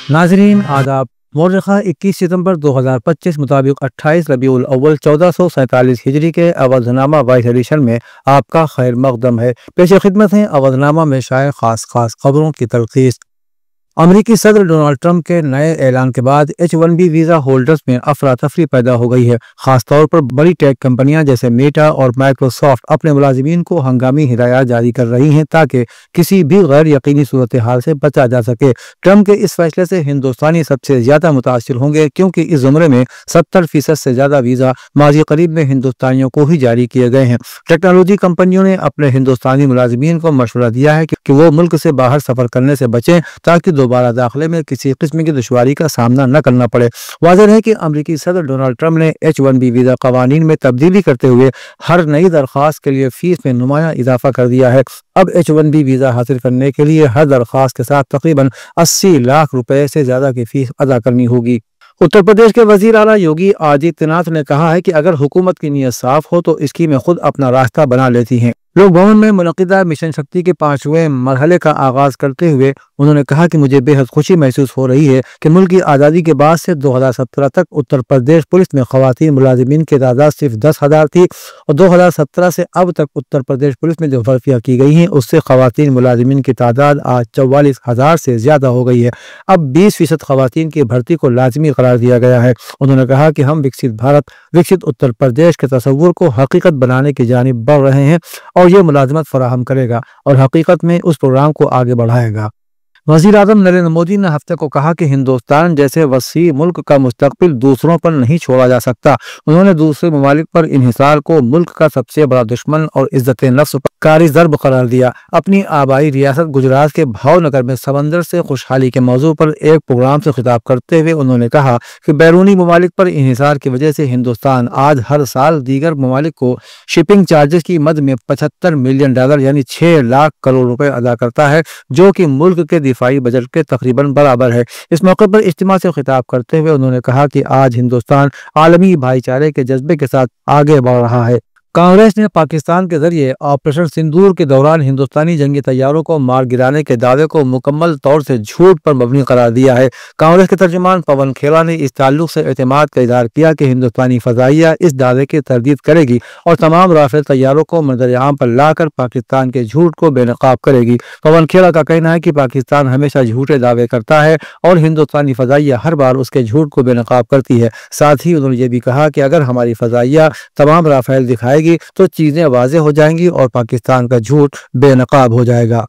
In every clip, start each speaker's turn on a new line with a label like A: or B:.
A: नाजरीन आदाब। मौर्रखा 21 सितंबर 2025 मुताबिक 28 रबीउल अव्वल 1447 हिजरी के अवधनामा वाइस एडिशन में आपका खैर मकदम है। पेश खिदमत है अवधनामा में शाये खास खबरों की तलखीस। अमरीकी सदर डोनाल्ड ट्रंप के नए ऐलान के बाद H1B वीज़ा होल्डर्स में अफरा तफरी पैदा हो गई है। खासतौर पर बड़ी टेक कंपनियां जैसे मेटा और माइक्रोसॉफ्ट अपने मुलाजिमीन को हंगामी हिदायत जारी कर रही हैं ताकि किसी भी गैर यकीनी सूरत हाल से बचा जा सके। ट्रंप के इस फैसले से हिंदुस्तानी सबसे ज्यादा मुतासिर होंगे क्योंकि इस जुमरे में 70% से ज्यादा वीज़ा माजी करीब में हिंदुस्तानियों को ही जारी किए गए हैं। टेक्नोलॉजी कंपनियों ने अपने हिंदुस्तानी मुलाजिमीन को मशवरा दिया है कि वो मुल्क से बाहर सफर करने से बचें ताकि दोबारा दाखिले में किसी किस्म की दुश्वारी का सामना न करना पड़े। वाज़ेह है कि अमरीकी सदर डोनाल्ड ट्रंप ने H1B वीज़ा कवानीन में तब्दीली करते हुए हर नई दरख्वास्त के लिए फीस में नुमाया इजाफा कर दिया है। अब H1B वीज़ा हासिल करने के लिए हर दरख्वास्त के साथ तकरीबन 80 लाख रुपए से ज्यादा की फीस अदा करनी होगी। उत्तर प्रदेश के वजीर आला योगी आदित्यनाथ ने कहा है कि अगर हुकूमत की नीयत साफ हो तो इसकी में खुद अपना रास्ता बना लेती हैं। लोक भवन में मुनक़िदा मिशन शक्ति के 5वें मरहले का आगाज करते हुए उन्होंने कहा कि मुझे बेहद खुशी महसूस हो रही है कि मुल्क की आज़ादी के बाद से 2017 तक उत्तर प्रदेश पुलिस में ख़वातीन मुलाजिमीन की तादाद सिर्फ 10,000 थी और 2017 से अब तक उत्तर प्रदेश पुलिस में जो भर्तियाँ की गई हैं उससे ख़वातीन मुलाजिमीन की तादाद आज 44,000 से ज़्यादा हो गई है। अब 20% ख़वातीन की भर्ती को लाजमी करार दिया गया है। उन्होंने कहा कि हम विकसित भारत विकसित उत्तर प्रदेश के तस्वुर को हकीकत बनाने की जानिब बढ़ रहे हैं और ये मुलाजमत फराहम करेगा और हकीकत में उस प्रोग्राम को आगे बढ़ाएगा। वज़ीर आज़म नरेंद्र मोदी ने हफ्ते को कहा कि हिंदुस्तान जैसे वसी मुल्क का मुस्तकबिल दूसरों पर नहीं छोड़ा जा सकता। उन्होंने दूसरे ममालिक पर इन्हिसार को मुल्क का सबसे बड़ा दुश्मन और इज्जत नफ्स पर कारी ज़र्ब करार दिया। अपनी आबाई रियासत गुजरात के भावनगर में समंदर से खुशहाली के मौजू पर एक प्रोग्राम से खिताब करते हुए उन्होंने कहा कि बैरूनी ममालिक पर इन्हिसार की वजह से हिंदुस्तान आज हर साल दीगर ममालिक को शिपिंग चार्जेस की मद में $75 मिलियन यानी 6 लाख करोड़ रुपए अदा करता है, जो कि मुल्क के दिफाई बजट के तकरीबन बराबर है। इस मौके पर इज्तिमा से खिताब करते हुए उन्होंने कहा कि आज हिंदुस्तान आलमी भाईचारे के जज्बे के साथ आगे बढ़ रहा है। कांग्रेस ने पाकिस्तान के जरिए ऑपरेशन सिंदूर के दौरान हिंदुस्तानी जंगी तैयारों को मार गिराने के दावे को मुकम्मल तौर से झूठ पर मबनी करार दिया है। कांग्रेस के तर्जुमान पवन खेड़ा ने इस ताल्लुक से एतमाद का इज़हार किया कि हिंदुस्तानी फजाइया इस दावे की तरदीद करेगी और तमाम राफेल तैयारों को मंजर-ए-आम पर लाकर पाकिस्तान के झूठ को बेनकाब करेगी। पवन खेड़ा का कहना है कि पाकिस्तान हमेशा झूठे दावे करता है और हिंदुस्तानी फजाइया हर बार उसके झूठ को बेनकाब करती है। साथ ही उन्होंने ये भी कहा कि अगर हमारी फजाइया तमाम राफेल दिखाएगी तो चीजें वाज़ेह हो जाएंगी और पाकिस्तान का झूठ बेनकाब हो जाएगा।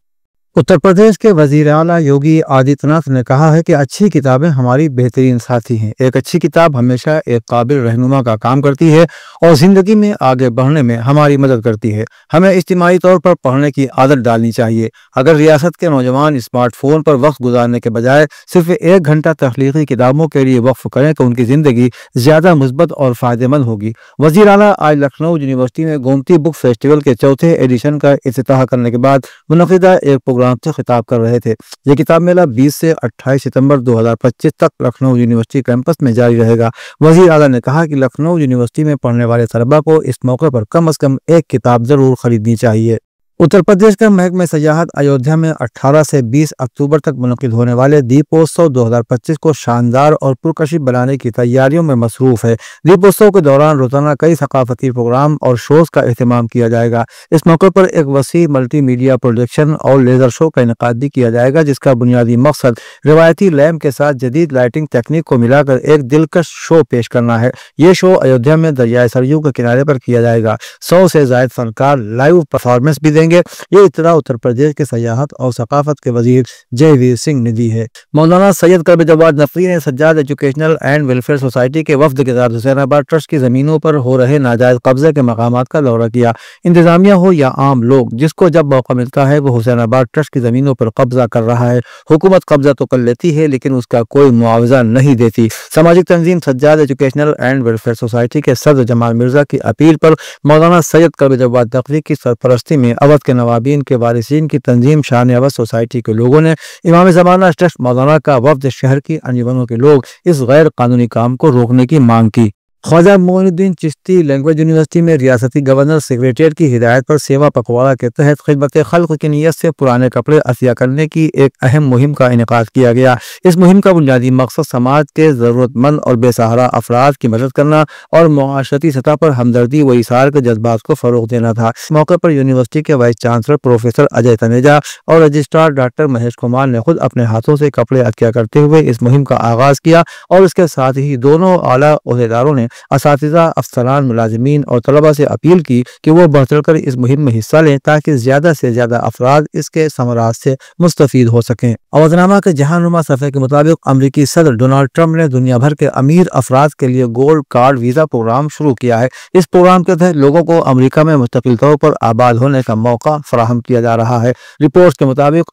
A: उत्तर प्रदेश के वजीर आला योगी आदित्यनाथ ने कहा है कि अच्छी किताबें हमारी बेहतरीन साथी हैं। एक अच्छी किताब हमेशा एक काबिल रहनुमा का काम करती है और जिंदगी में आगे बढ़ने में हमारी मदद करती है। हमें इज्तिमाई तौर पर पढ़ने की आदत डालनी चाहिए। अगर रियासत के नौजवान स्मार्टफोन पर वक्त गुजारने के बजाय सिर्फ 1 घंटा तख्लीकी किताबों के लिए वक्फ करें तो उनकी जिंदगी ज्यादा मुस्बत और फायदेमंद होगी। वजीर आला आज लखनऊ यूनिवर्सिटी में गोमती बुक फेस्टिवल के 4थे एडिशन का इफ्तिताह करने के बाद मुनक़िदा एक प्रोग्राम से खिताब कर रहे थे। यह किताब मेला 20 से 28 सितंबर 2025 तक लखनऊ यूनिवर्सिटी कैंपस में जारी रहेगा। वज़ीर आला ने कहा कि लखनऊ यूनिवर्सिटी में पढ़ने वाले तलबा को इस मौके पर कम से कम एक किताब जरूर खरीदनी चाहिए। उत्तर प्रदेश का महकमा सयाहत अयोध्या में 18 से 20 अक्टूबर तक मुनक़िद होने वाले दीपोत्सव 2025 को शानदार और पुरकशिश बनाने की तैयारियों में मसरूफ है। दीपोत्सव के दौरान रोजाना कई सकाफती प्रोग्राम और शोज का एहतमाम किया जाएगा। इस मौके पर एक वसी मल्टी मीडिया प्रोजेक्शन और लेजर शो का इनेकाद भी किया जाएगा, जिसका बुनियादी मकसद रिवायती लैम्प के साथ जदीद लाइटिंग तकनीक को मिलाकर एक दिलकश शो पेश करना है। ये शो अयोध्या में दरियाए सरयू के किनारे पर किया जाएगा। 100 से ज्यादा फनकार लाइव परफॉर्मेंस भी देंगे। ये इत्तला उत्तर प्रदेश के सयाहत और सकाफत के वजीर जयवीर सिंह ने दी है। मौलाना सैयद कल्ब जवाद नकवी ने Sajjad educational and welfare society के वफ्द के साथ हुसैनाबाद ट्रस्ट की जमीनों पर हो रहे नाजायज कब्जे के मकामात का दौरा किया। इंतजामिया हो या आम लोग, जिसको जब मौका मिलता है वो हुसैनाबाद ट्रस्ट की जमीनों पर कब्जा कर रहा है। हुकूमत कब्जा तो कर लेती है लेकिन उसका कोई मुआवजा नहीं देती। सामाजिक तंजीम Sajjad educational and welfare society के सदर जमाल मिर्जा की अपील पर मौलाना सैयद कल्ब जवाद नकवी की सरपरस्ती में अवध के नवाबीन के वारिसीन की तंजीम शान अवध सोसाइटी के लोगों ने इमाम ज़माना ट्रस्ट मौलाना का वफ्द शहर की अंजुमनों के लोग इस गैर कानूनी काम को रोकने की मांग की। ख्वाजा मोइनुद्दीन चिश्ती लैंग्वेज यूनिवर्सिटी में रियासती गवर्नर सेक्रेटेरिएट की हिदायत पर सेवा पखवाड़ा के तहत खिदमत खल्क की नीयत से पुराने कपड़े असिया करने की एक अहम मुहिम का इनेकाद किया गया। इस मुहिम का बुनियादी मकसद समाज के ज़रूरतमंद और बेसहारा अफराद की मदद करना और मुआशरती सतह पर हमदर्दी व इसार के जज्बात को फ़रोग़ देना था। इस मौके पर यूनिवर्सिटी के vice chancellor professor Ajay Taneja और रजिस्ट्रार डॉक्टर महेश कुमार ने खुद अपने हाथों से कपड़े अतिया करते हुए इस मुहिम का आगाज़ किया और इसके साथ ही दोनों आला ओहदेदारों ने असातिज़ा, अफसरान, मुलाजिमीन और तलबा से अपील की कि वो बढ़ चढ़ कर इस मुहिम में हिस्सा लें ताकि ज़्यादा से ज़्यादा अफराद इसके समरात से मुस्तफ़ीद हो सकें। अवधनामा के जहानुमा सफ़े के मुताबिक अमरीकी सदर डोनाल्ड ट्रंप ने दुनिया भर के अमीर अफराद के लिए गोल्ड कार्ड वीज़ा प्रोग्राम शुरू किया है। इस प्रोग्राम के तहत लोगों को अमरीका में मुस्तकिल तौर पर आबाद होने का मौका फराहम किया जा रहा है। रिपोर्ट्स के मुताबिक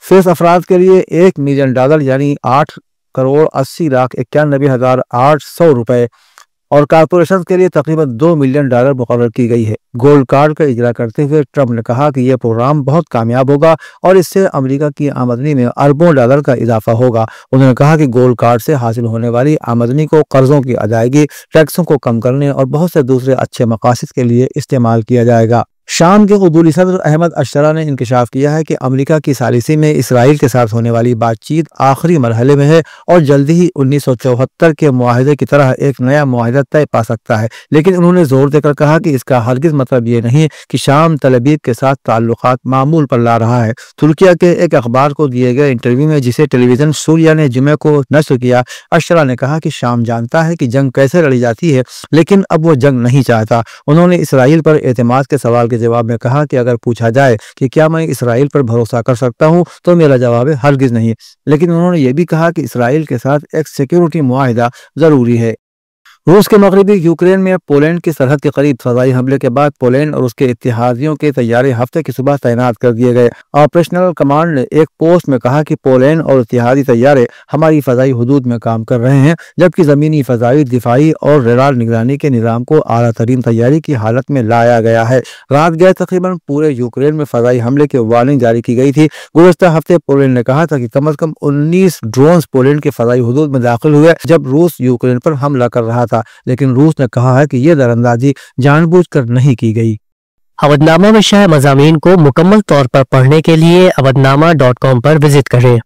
A: फेस अफराद के लिए $1 मिलियन यानी 8,80,91,800 रुपए और कारपोरेशन के लिए तकरीबन $2 मिलियन मुकर्रर की गई है। गोल्ड कार्ड का इजरा करते हुए ट्रंप ने कहा कि यह प्रोग्राम बहुत कामयाब होगा और इससे अमेरिका की आमदनी में अरबों डॉलर का इजाफा होगा। उन्होंने कहा कि गोल्ड कार्ड से हासिल होने वाली आमदनी को कर्जों की अदायगी, टैक्सों को कम करने और बहुत से दूसरे अच्छे मकासद के लिए इस्तेमाल किया जाएगा। शाम के उदूली सदर अहमद अशरा ने इंकशाफ किया है कि अमेरिका की सालिसी में इसराइल के साथ होने वाली बातचीत आखिरी मरहले में है और जल्दी ही 1974 के मुआहदे की तरह एक नया मुआहदा तय पा सकता है। लेकिन उन्होंने जोर देकर कहा कि इसका हरगिज मतलब ये नहीं कि शाम तल अबीब के साथ ताल्लुकात मामूल पर ला रहा है। तुर्किया के एक अखबार को दिए गए इंटरव्यू में जिसे टेलीविजन सूर्या ने जुमे को नश्र किया, अशरा ने कहा कि शाम जानता है कि जंग कैसे लड़ी जाती है, लेकिन अब वो जंग नहीं चाहता। उन्होंने इसराइल पर एतमाद के सवाल के जवाब में कहा कि अगर पूछा जाए कि क्या मैं इसराइल पर भरोसा कर सकता हूं, तो मेरा जवाब है हरगिज नहीं। लेकिन उन्होंने ये भी कहा कि इसराइल के साथ एक सिक्योरिटी मुआहिदा जरूरी है। रूस के मगरबी यूक्रेन में पोलैंड की सरहद के करीब फजाई हमले के बाद पोलैंड और उसके इत्तेहादियों के तैयारे हफ्ते की सुबह तैनात कर दिए गए। ऑपरेशनल कमांड ने एक पोस्ट में कहा कि पोलैंड और इत्तेहादी तैयारे हमारी फजाई हदूद में काम कर रहे हैं, जबकि जमीनी फजाई दिफाई और रेडार निगरानी के निज़ाम को आला तरीन तैयारी की हालत में लाया गया है। रात गए तकरीबन पूरे यूक्रेन में फजाई हमले की वार्निंग जारी की गई थी। गुज़श्ता हफ्ते पोलैंड ने कहा था कि कम अज कम 19 ड्रोन पोलैंड के फजाई हदूद में दाखिल हुए जब रूस यूक्रेन पर हमला कर रहा था, लेकिन रूस ने कहा है कि यह दरअंदाजी जानबूझकर नहीं की गई।
B: अवधनामा में शाया मज़ामीन को मुकम्मल तौर पर पढ़ने के लिए अवधनामा.com पर विजिट करें।